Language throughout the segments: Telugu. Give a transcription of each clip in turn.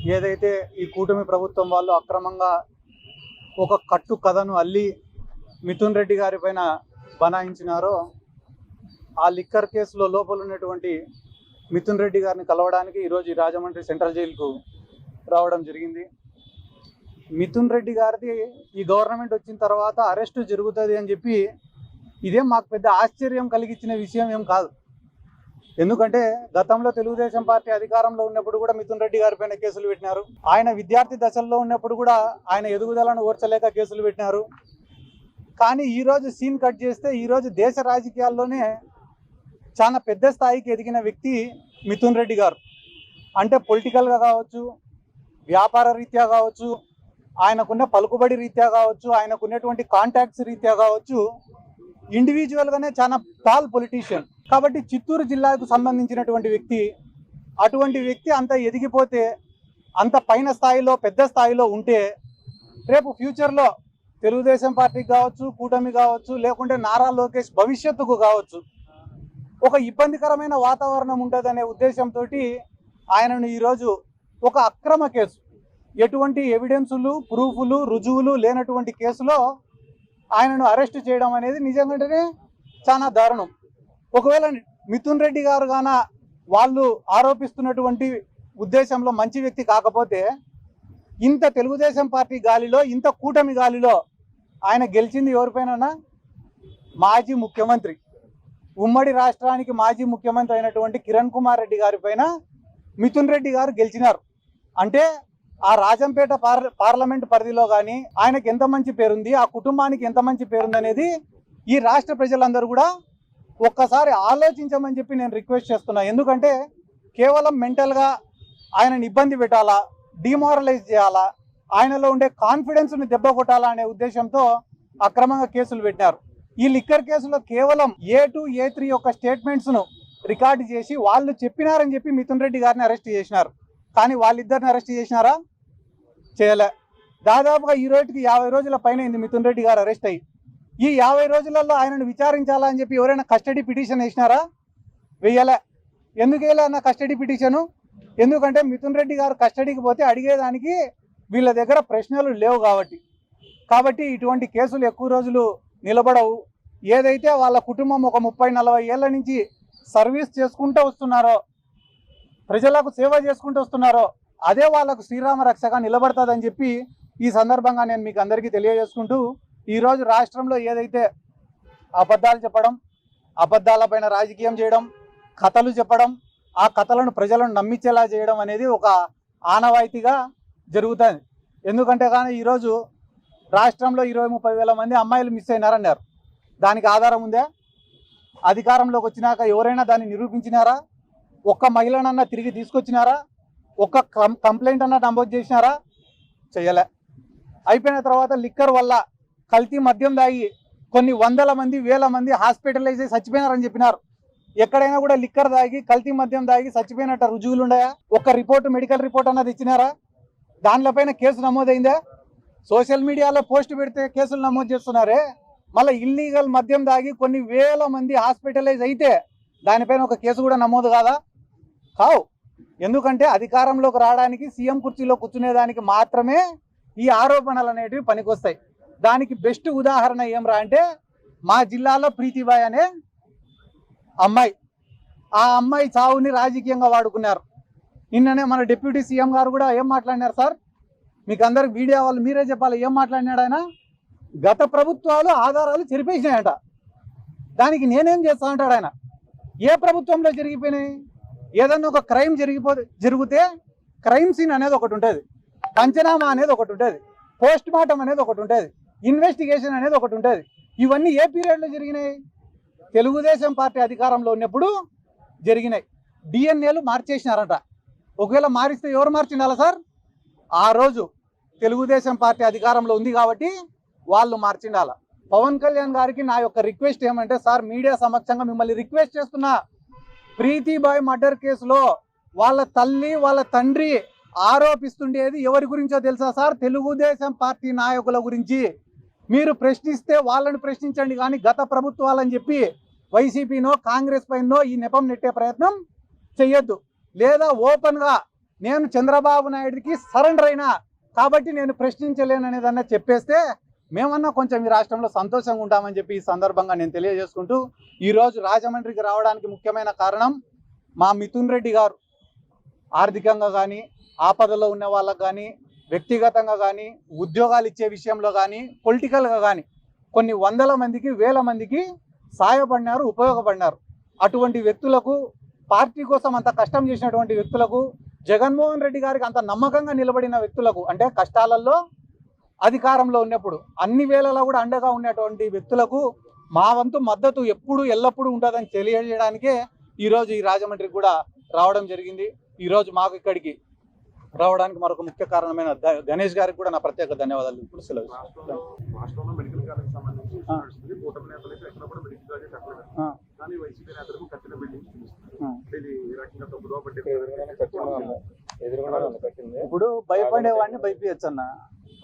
ఏదైతే ఈ కూటమి ప్రభుత్వం వాళ్ళు అక్రమంగా ఒక కట్టు కథను అల్లి మిథున్ రెడ్డి గారి పైన బనాయించినారో ఆ లిక్కర్ కేసులో లోపల ఉన్నటువంటి మిథున్ రెడ్డి గారిని కలవడానికి ఈరోజు ఈ రాజమండ్రి సెంట్రల్ జైలుకు రావడం జరిగింది. మిథున్ రెడ్డి గారిది ఈ గవర్నమెంట్ వచ్చిన తర్వాత అరెస్టు జరుగుతుంది అని చెప్పి ఇదేం మాకు పెద్ద ఆశ్చర్యం కలిగించిన విషయం ఏం కాదు. ఎందుకంటే గతంలో తెలుగుదేశం పార్టీ అధికారంలో ఉన్నప్పుడు కూడా మిథున్ రెడ్డి గారి పైన కేసులు పెట్టినారు. ఆయన విద్యార్థి దశల్లో ఉన్నప్పుడు కూడా ఆయన ఎదుగుదలను ఓర్చలేక కేసులు పెట్టినారు. కానీ ఈరోజు సీన్ కట్ చేస్తే ఈరోజు దేశ రాజకీయాల్లోనే చాలా పెద్ద స్థాయికి ఎదిగిన వ్యక్తి మిథున్ రెడ్డి గారు. అంటే పొలిటికల్గా కావచ్చు, వ్యాపార రీత్యా కావచ్చు, ఆయనకున్న పలుకుబడి రీత్యా కావచ్చు, ఆయనకున్నటువంటి కాంటాక్ట్స్ రీత్యా కావచ్చు, ఇండివిజువల్గానే చాలా టాల్ పొలిటీషియన్. కాబట్టి చిత్తూరు జిల్లాకు సంబంధించినటువంటి వ్యక్తి, అటువంటి వ్యక్తి అంత ఎదిగిపోతే, అంత పైన స్థాయిలో పెద్ద స్థాయిలో ఉంటే రేపు ఫ్యూచర్లో తెలుగుదేశం పార్టీకి కావచ్చు, కూటమి కావచ్చు, లేకుంటే నారా లోకేష్ భవిష్యత్తుకు కావచ్చు ఒక ఇబ్బందికరమైన వాతావరణం ఉంటుందనే ఉద్దేశంతో ఆయనను ఈరోజు ఒక అక్రమ కేసు, ఎటువంటి ఎవిడెన్సులు, ప్రూఫ్లు, రుజువులు లేనటువంటి కేసులో ఆయనను అరెస్ట్ చేయడం అనేది నిజంగానే చాలా దారుణం. ఒకవేళ మిథున్ రెడ్డి గారు గాన వాళ్ళు ఆరోపిస్తున్నటువంటి ఉద్దేశంలో మంచి వ్యక్తి కాకపోతే ఇంత తెలుగుదేశం పార్టీ గాలిలో, ఇంత కూటమి గాలిలో ఆయన గెలిచింది ఎవరిపైన? మాజీ ముఖ్యమంత్రి, ఉమ్మడి రాష్ట్రానికి మాజీ ముఖ్యమంత్రి అయినటువంటి కిరణ్ కుమార్ రెడ్డి గారి పైన మిథున్ రెడ్డి గారు గెలిచినారు. అంటే ఆ రాజంపేట పార్లమెంట్ పరిధిలో కానీ ఆయనకి ఎంత మంచి పేరుంది, ఆ కుటుంబానికి ఎంత మంచి పేరుంది అనేది ఈ రాష్ట్ర ప్రజలందరూ కూడా ఒక్కసారి ఆలోచించమని చెప్పి నేను రిక్వెస్ట్ చేస్తున్నా. ఎందుకంటే కేవలం మెంటల్గా ఆయనని ఇబ్బంది పెట్టాలా, డిమారలైజ్ చేయాలా, ఆయనలో ఉండే కాన్ఫిడెన్స్ని దెబ్బ కొట్టాలా అనే ఉద్దేశంతో అక్రమంగా కేసులు పెట్టినారు. ఈ లిక్కర్ కేసులో కేవలం A2, A3 యొక్క స్టేట్మెంట్స్ను రికార్డు చేసి వాళ్ళు చెప్పినారని చెప్పి మిథున్ రెడ్డి గారిని అరెస్ట్ చేసినారు. కానీ వాళ్ళిద్దరిని అరెస్ట్ చేసినారా? చేయలే. దాదాపుగా ఈ రోజుకి 50 రోజుల పైన అయింది మిథున్ రెడ్డి గారు అరెస్ట్ అయ్యి. ఈ 50 రోజులలో ఆయనను విచారించాలా అని చెప్పి ఎవరైనా కస్టడీ పిటిషన్ వేసినారా? వేయలే. ఎందుకు వేయలే అన్న కస్టడీ పిటిషను? ఎందుకంటే మిథున్ రెడ్డి గారు కస్టడీకి పోతే అడిగేదానికి వీళ్ళ దగ్గర ప్రశ్నలు లేవు కాబట్టి ఇటువంటి కేసులు ఎక్కువ రోజులు నిలబడవు. ఏదైతే వాళ్ళ కుటుంబం ఒక 30-40 ఏళ్ల నుంచి సర్వీస్ చేసుకుంటూ వస్తున్నారో, ప్రజలకు సేవ చేసుకుంటూ వస్తున్నారో, అదే వాళ్ళకు శ్రీరామ రక్షగా నిలబడుతుందని చెప్పి ఈ సందర్భంగా నేను మీకు అందరికీ తెలియజేసుకుంటూ, ఈరోజు రాష్ట్రంలో ఏదైతే అబద్ధాలు చెప్పడం, అబద్ధాలపైన రాజకీయం చేయడం, కథలు చెప్పడం, ఆ కథలను ప్రజలను నమ్మించేలా చేయడం అనేది ఒక ఆనవాయితీగా జరుగుతుంది. ఎందుకంటే కానీ ఈరోజు రాష్ట్రంలో 20-30 వేల మంది అమ్మాయిలు మిస్ అయినారన్నారు. దానికి ఆధారం ఉందా? అధికారంలోకి వచ్చినాక ఎవరైనా దాన్ని నిరూపించినారా? ఒక్క మహిళనన్నా తిరిగి తీసుకొచ్చినారా? ఒక్క కంప్లైంట్ అన్నా నమోదు చేసినారా? చేయలే. అయిపోయిన తర్వాత లిక్కర్ వల్ల కల్తీ మద్యం దాగి కొన్ని వందల మంది, వేల మంది హాస్పిటలైజ్ అయ్యి చచ్చిపోయినారని చెప్పినారు. ఎక్కడైనా కూడా లిక్కర్ దాగి, కల్తీ మద్యం దాగి చచ్చిపోయినట్టు రుజువులు ఉన్నాయా? ఒక్క రిపోర్ట్, మెడికల్ రిపోర్ట్ అన్నది ఇచ్చినారా? దానిపైన కేసు నమోదైందా? సోషల్ మీడియాలో పోస్ట్ పెడితే కేసులు నమోదు చేస్తున్నారే. మళ్ళీ ఇల్లీగల్ మద్యం దాగి కొన్ని వేల మంది హాస్పిటలైజ్ అయితే దానిపైన ఒక కేసు కూడా నమోదు కాదా? కావు. ఎందుకంటే అధికారంలోకి రావడానికి, సీఎం కుర్చీలో కూర్చునేదానికి మాత్రమే ఈ ఆరోపణలు అనేటివి పనికొస్తాయి. దానికి బెస్ట్ ఉదాహరణ ఏం అంటే మా జిల్లాలో ప్రీతిబాయ్ అనే అమ్మాయి, ఆ అమ్మాయి చావుని రాజకీయంగా వాడుకున్నారు. నిన్ననే మన డిప్యూటీ సీఎం గారు కూడా ఏం మాట్లాడినారు సార్? మీకు అందరికి మీడియా వాళ్ళు మీరే చెప్పాలి. ఏం మాట్లాడినాడు ఆయన? గత ప్రభుత్వాలు ఆధారాలు చెరిపేసినాయంట, దానికి నేనేం చేస్తా అంటాడు ఆయన. ఏ ప్రభుత్వంలో జరిగిపోయినాయి? ఏదన్నా ఒక క్రైమ్ జరిగితే క్రైమ్ సీన్ అనేది ఒకటి ఉంటుంది, పంచనామా అనేది ఒకటి ఉంటుంది, పోస్ట్ మార్టం అనేది ఒకటి ఉంటుంది, ఇన్వెస్టిగేషన్ అనేది ఒకటి ఉంటుంది. ఇవన్నీ ఏ పీరియడ్లో జరిగినాయి? తెలుగుదేశం పార్టీ అధికారంలో ఉన్నప్పుడు జరిగినాయి. డిఎన్ఏలు మార్చేసినారంట. ఒకవేళ మారిస్తే ఎవరు మార్చిండాలా సార్? ఆ రోజు తెలుగుదేశం పార్టీ అధికారంలో ఉంది కాబట్టి వాళ్ళు మార్చిండాల. పవన్ కళ్యాణ్ గారికి నా యొక్క రిక్వెస్ట్ ఏమంటే, సార్ మీడియా సమక్షంగా మిమ్మల్ని రిక్వెస్ట్ చేస్తున్నా, ప్రీతిబాయ్ మర్డర్ కేసులో వాళ్ళ తల్లి, వాళ్ళ తండ్రి ఆరోపిస్తుండేది ఎవరి గురించో తెలుసా సార్? తెలుగుదేశం పార్టీ నాయకుల గురించి. మీరు ప్రశ్నిస్తే వాళ్ళని ప్రశ్నించండి, కానీ గత ప్రభుత్వాలని చెప్పి వైసీపీనో కాంగ్రెస్ పైనో ఈ నెపం నెట్టే ప్రయత్నం చెయ్యొద్దు. లేదా ఓపెన్గా నేను చంద్రబాబు నాయుడికి సరెండర్ అయినా కాబట్టి నేను ప్రశ్నించలేననేదన్నా చెప్పేస్తే మేమన్నా కొంచెం ఈ రాష్ట్రంలో సంతోషంగా ఉంటామని చెప్పి ఈ సందర్భంగా నేను తెలియజేసుకుంటూ ఈరోజు రాజమండ్రికి రావడానికి ముఖ్యమైన కారణం మా మిథున్ రెడ్డి గారు ఆర్థికంగా కానీ ఆపదలో ఉన్న వాళ్ళకు కానీ వ్యక్తిగతంగా కానీ ఉద్యోగాలు ఇచ్చే విషయంలో కానీ పొలిటికల్గా కానీ కొన్ని వందల మందికి వేల మందికి సాయపడినారు, ఉపయోగపడినారు. అటువంటి వ్యక్తులకు, పార్టీ కోసం అంత కష్టం చేసినటువంటి వ్యక్తులకు, జగన్మోహన్ రెడ్డి గారికి అంత నమ్మకంగా నిలబడిన వ్యక్తులకు, అంటే కష్టాలలో అధికారంలో ఉన్నప్పుడు అన్ని వేళలా కూడా అండగా ఉన్నటువంటి వ్యక్తులకు మా వంతు మద్దతు ఎప్పుడు ఎల్లప్పుడూ ఉంటుందని తెలియజేయడానికే ఈరోజు ఈ రాజమండ్రికి కూడా రావడం జరిగింది. ఈరోజు మాకు ఇక్కడికి రావడానికి మరొక ముఖ్య కారణమైన గణేష్ గారికి కూడా నా ప్రత్యేక ధన్యవాదాలు. ఇప్పుడు సెలవు. ఇప్పుడు భయపడేవాడిని భయపించచ్చు అన్న,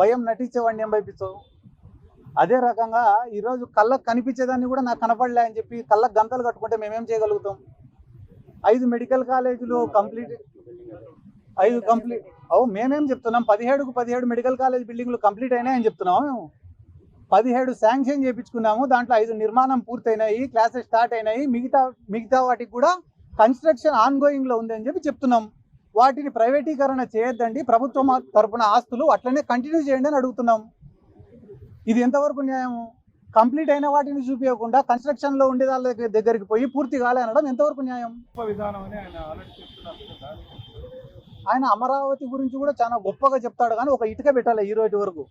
భయం నటించేవాడిని ఏం భయపించవు. అదే రకంగా ఈరోజు కళ్ళకు కనిపించేదాన్ని కూడా నాకు కనపడలే అని చెప్పి కళ్ళకు గంతలు కట్టుకుంటే మేమేం చేయగలుగుతాం? 5 మెడికల్ కాలేజీలు కంప్లీట్, 5 కంప్లీట్ మేమేం చెప్తున్నాం? 17 మెడికల్ కాలేజ్ బిల్డింగ్లు కంప్లీట్ అయినాయని చెప్తున్నాము మేము. 17 శాంక్షన్ చేయించుకున్నాము, దాంట్లో 5 నిర్మాణం పూర్తయినాయి, క్లాసెస్ స్టార్ట్ అయినాయి, మిగతా వాటికి కూడా కన్స్ట్రక్షన్ ఆన్గోయింగ్లో ఉందని చెప్పి చెప్తున్నాం. వాటిని ప్రైవేటీకరణ చేయొద్దండి, ప్రభుత్వం తరపున ఆస్తులు అట్లనే కంటిన్యూ చేయండి అని అడుగుతున్నాం. ఇది ఎంతవరకు న్యాయము? కంప్లీట్ అయిన వాటిని చూపించకుండా కన్స్ట్రక్షన్లో ఉండే వాళ్ళ దగ్గరికి పోయి పూర్తి కాలే అనడం ఎంతవరకు న్యాయం? ఆయన అమరావతి గురించి కూడా చాలా గొప్పగా చెప్తాడు, కానీ ఒక ఇటుక పెట్టాలి ఈ రోజు వరకు.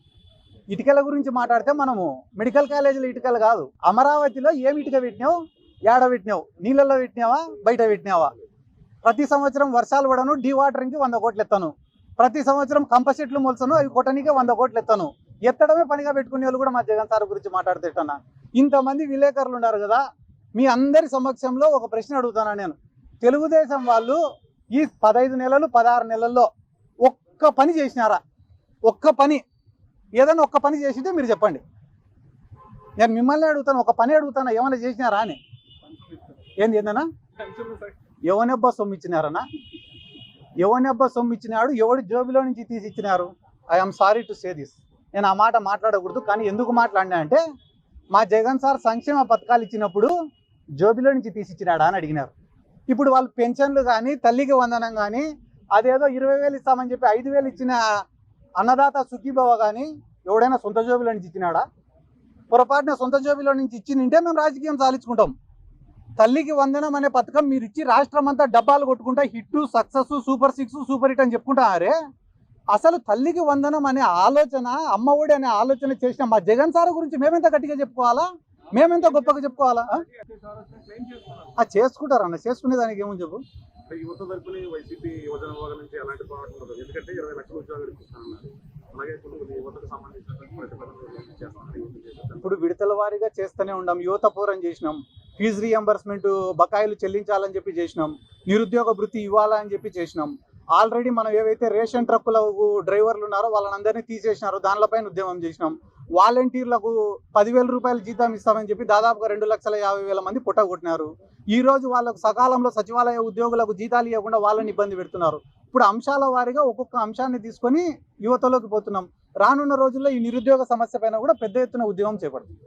ఇటుకల గురించి మాట్లాడితే మనము మెడికల్ కాలేజీలో ఇటుకలు కాదు, అమరావతిలో ఏమి ఇటుక పెట్టినావు, ఏడ పెట్టినావు? నీళ్ళల్లో పెట్టినావా, బయట పెట్టినావా? ప్రతి సంవత్సరం వర్షాలు పడను, డీవాటరింగ్కి 100 కోట్లు ఎత్తాను. ప్రతి సంవత్సరం కంపసెట్లు మొలసను, అవి కొట్టనికే 100 కోట్లు ఎత్తాను. ఎత్తడమే పనిగా పెట్టుకునే వాళ్ళు కూడా మా జగన్ సార్ గురించి మాట్లాడుతున్నా. ఇంతమంది విలేకరులు ఉన్నారు కదా, మీ అందరి సమక్షంలో ఒక ప్రశ్న అడుగుతాను నేను. తెలుగుదేశం వాళ్ళు ఈ 15 నెలలు 16 నెలల్లో ఒక్క పని చేసినారా? ఒక్క పని, ఏదైనా ఒక్క పని చేసింటే మీరు చెప్పండి. నేను మిమ్మల్ని అడుగుతాను, ఒక పని అడుగుతాను, ఏమైనా చేసినారా అని. ఏంది ఏందన్నా? ఎవనెబ్బా సొమ్ము ఇచ్చినారన్నా? ఎవనెబ్బా సొమ్ము ఇచ్చినాడు? ఎవడి జోబిలో నుంచి తీసి ఇచ్చినారు? I'm sorry to say this. నేను ఆ మాట మాట్లాడకూడదు, కానీ ఎందుకు మాట్లాడినా అంటే మా జగన్ సార్ సంక్షేమ పథకాలు ఇచ్చినప్పుడు జోబిలో నుంచి తీసి ఇచ్చినాడా అని అడిగినారు. ఇప్పుడు వాళ్ళు పెన్షన్లు కానీ, తల్లికి వందనం కానీ, అదేదో 20,000 ఇస్తామని చెప్పి 5,000 ఇచ్చిన అన్నదాత సుఖీభవ కానీ ఎవడైనా సొంత జోబిలో నుంచి ఇచ్చినాడా? పొరపాటున సొంత జోబిలో నుంచి ఇచ్చిందంటే మేము రాజకీయం సాధించుకుంటాం. తల్లికి వందనం అనే పథకం మీరు ఇచ్చి రాష్ట్రం అంతా డబ్బాలు కొట్టుకుంటా hit, success, super 6, super hit అని చెప్పుకుంటారే. అసలు తల్లికి వందనం అనే ఆలోచన, అమ్మఒడి అనే ఆలోచన చేసిన మా జగన్ సార్ గురించి మేమెంత గట్టిగా చెప్పుకోవాలా, మేమెంత గొప్పగా చెప్పుకోవాలా? చేసుకుంటారన్న, చేసుకునే దానికి ఏమని చెప్పు. యువత తరపున వైసీపీ యువజన విభాగం నుంచి ఎలాంటి పోరాటం ఉండదు, ఎందుకంటే 20 లక్షల ఉద్యోగాలు ఇస్తున్నారు. అలాగే యువతకు సంబంధించిన ఇప్పుడు విడతల వారీగా చేస్తూనే ఉన్నాం. యువత పోరం చేసినాం, ఫీజు రీఎంబర్స్మెంట్ బకాయిలు చెల్లించాలని చెప్పి చేసినాం, నిరుద్యోగ భృతి ఇవ్వాలని చెప్పి చేసినాం. ఆల్రెడీ మనం ఏవైతే రేషన్ ట్రక్కుల డ్రైవర్లు ఉన్నారో వాళ్ళని తీసేసినారో దానిపైన ఉద్యమం చేసినాం. వాలంటీర్లకు 10,000 రూపాయలు జీతం ఇస్తామని చెప్పి దాదాపుగా 2,50,000 మంది పుట్టగొట్టినారు. ఈ రోజు వాళ్ళకు సకాలంలో సచివాలయ ఉద్యోగులకు జీతాలు ఇవ్వకుండా వాళ్ళని ఇబ్బంది పెడుతున్నారు. ఇప్పుడు అంశాల వారీగా ఒక్కొక్క అంశాన్ని తీసుకొని యువతలోకి పోతున్నాం. రానున్న రోజుల్లో ఈ నిరుద్యోగ సమస్య పైన కూడా పెద్ద ఎత్తున ఉద్యమం చేపడుతుంది.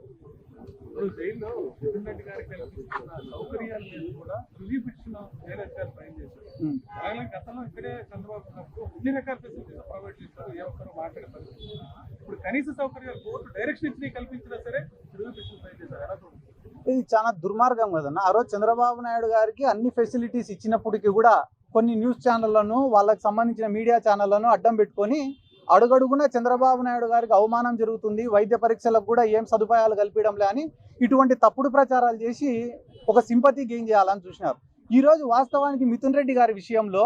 ఇది చాలా దుర్మార్గం కదన్నా. ఆ రోజు చంద్రబాబు నాయుడు గారికి అన్ని ఫెసిలిటీస్ ఇచ్చినప్పటికీ కూడా కొన్ని న్యూస్ ఛానళ్లను, వాళ్ళకి సంబంధించిన మీడియా ఛానళ్లను అడ్డం పెట్టుకొని అడుగడుగునా చంద్రబాబు నాయుడు గారికి అవమానం జరుగుతుంది, వైద్య పరీక్షలకు కూడా ఏం సదుపాయాలు కల్పించడంలే అని ఇటువంటి తప్పుడు ప్రచారాలు చేసి ఒక సింపతి గెయిన్ చేయాలని చూసినారు. ఈరోజు వాస్తవానికి మిథున్ రెడ్డి గారి విషయంలో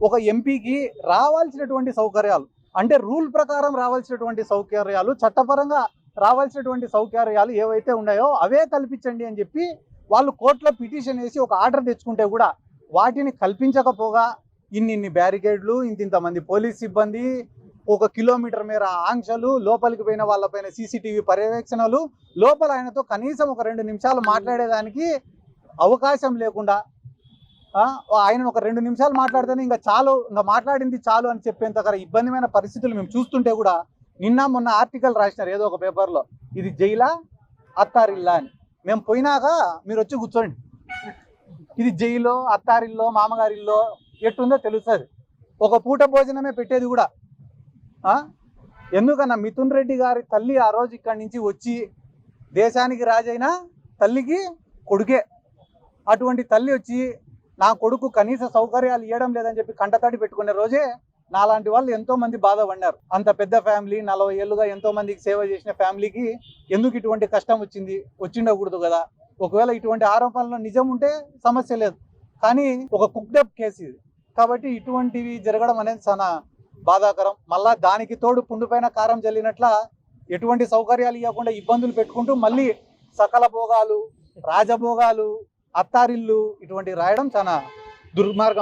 ఒక ఎంపీకి రావాల్సినటువంటి సౌకర్యాలు, అంటే రూల్ ప్రకారం రావాల్సినటువంటి సౌకర్యాలు, చట్టపరంగా రావాల్సినటువంటి సౌకర్యాలు ఏవైతే ఉన్నాయో అవే కల్పించండి అని చెప్పి వాళ్ళు కోర్టులో పిటిషన్ వేసి ఒక ఆర్డర్ తెచ్చుకుంటే కూడా వాటిని కల్పించకపోగా ఇన్ని బ్యారికేడ్లు, ఇంతమంది పోలీస్ సిబ్బంది, 1 కిలోమీటర్ మేర ఆంక్షలు, లోపలికి పోయిన వాళ్ళపైన CCTV పర్యవేక్షణలు, లోపల ఆయనతో కనీసం ఒక 2 నిమిషాలు మాట్లాడేదానికి అవకాశం లేకుండా ఆయన ఒక 2 నిమిషాలు మాట్లాడితేనే ఇంకా చాలు, ఇంకా మాట్లాడింది చాలు అని చెప్పేంత ఇబ్బందిమైన పరిస్థితులు మేము చూస్తుంటే కూడా నిన్న మొన్న ఆర్టికల్ రాసినారు ఏదో ఒక పేపర్లో, ఇది జైలా అత్తారిల్లా అని. మేము పోయినాక మీరు వచ్చి కూర్చోండి, ఇది జైలో అత్తారిల్లో మామగారిల్లో ఎట్టుందో తెలుస్తుంది. ఒక పూట భోజనమే పెట్టేది కూడా. ఎందుకన్నా మిథున్ రెడ్డి గారి తల్లి ఆ రోజు ఇక్కడి నుంచి వచ్చి దేశానికి రాజైన తల్లికి కొడుకే. అటువంటి తల్లి వచ్చి నా కొడుకు కనీస సౌకర్యాలు ఇవ్వడం లేదని చెప్పి కంటతడి పెట్టుకునే రోజే నాలాంటి వాళ్ళు ఎంతో మంది బాధపడినారు. అంత పెద్ద ఫ్యామిలీ, 40 ఏళ్ళుగా ఎంతో మందికి సేవ చేసిన ఫ్యామిలీకి ఎందుకు ఇటువంటి కష్టం వచ్చిండకూడదు కదా. ఒకవేళ ఇటువంటి ఆరోపణలు నిజం ఉంటే సమస్య లేదు, కానీ ఒక కుక్డప్ కేసు ఇది కాబట్టి ఇటువంటివి జరగడం అనేది చాలా బాధాకరం. మళ్ళా దానికి తోడు పుండు పైన కారం జల్లినట్ల ఎటువంటి సౌకర్యాలు ఇవ్వకుండా ఇబ్బందులు పెట్టుకుంటూ మళ్ళీ సకల భోగాలు, రాజభోగాలు, అత్తారిల్లు ఇటువంటి రాయడం చాలా దుర్మార్గం.